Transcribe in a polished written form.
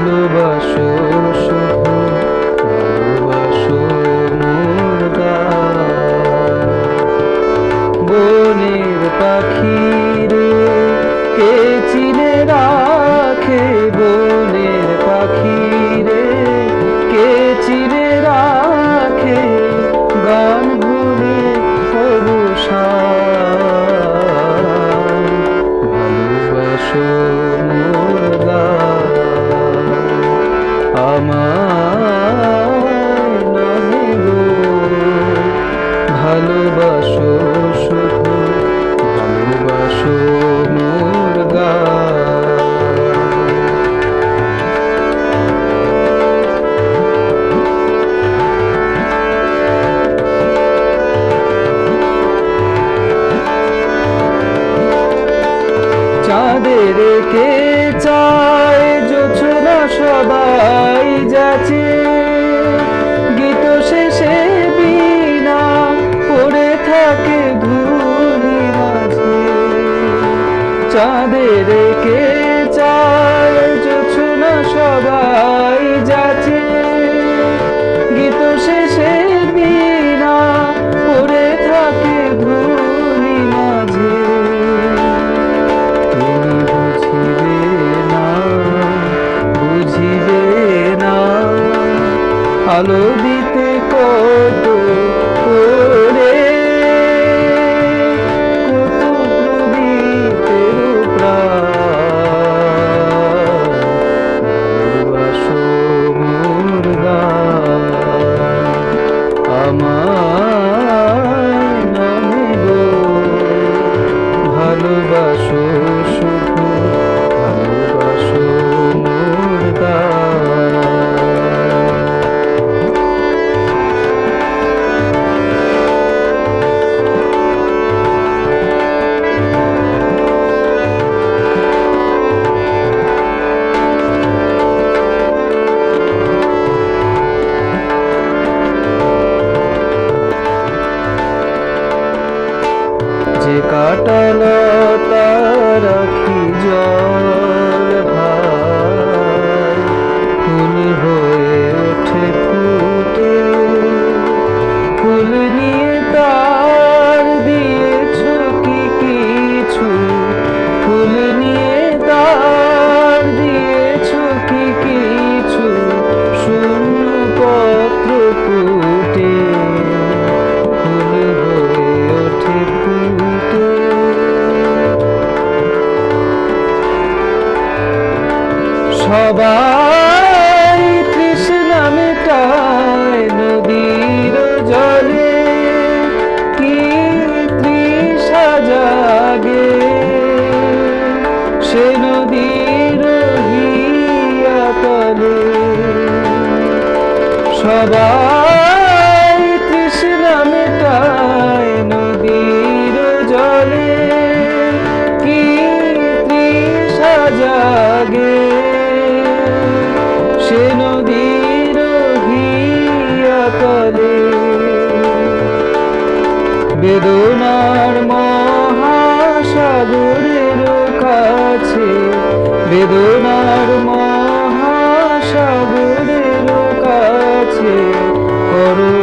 ভালোবাসো শুধু ভালোবাসো মোর গান। বনের পাখি রে কে চিনে রাখে, বনের পাখি রে কে চিনে রাখে, গান ভুলে অবসান। ভালোবাসো মোর গান, আমার নামে গো। ভালোবাসো শুধু ভালোবাসো মোর গান। চাঁদের কে চায় জোছনা সবাই যাচ্ছে, গীত শেষে বিনা পড়ে থাকে ধুলি মাঝে। চাঁদের কে চায় জোছনা সবাই যাচ্ছে, গীত শেষে বিনা পড়ে থাকে ধুলি মাঝে। বুঝিবে না আলো দিতে কত করে, কত প্রদীপের প্রাণ। ভালোবাসো মোর গান, আমার নামে গো। ভালোবাসো শুধু ভালোবাসো মোর গান। যে কাটালতা রাখি জল ভাই, ফুল হয়ে ওঠে ফুটে। ফুল নিয়ে তার দিয়েছ কি কিছু, ফুল নিয়ে তার দিয়েছ কি কিছু, শূন্য পত্র ফুটে। ফুল হয়ে ওঠে ফুটে। সবাই তৃষ্ণা মেটায় নদীর জলে, কি তৃষা জাগে সে নদীর হিয়া তলে। সবাই তৃষ্ণা মেটায় নদীর জলে, কি তৃষা জাগে সে নদীর হিয়া তলে। বেদনার মহাসাগরের কাছে, বেদনার মহাসাগরের কাছে করো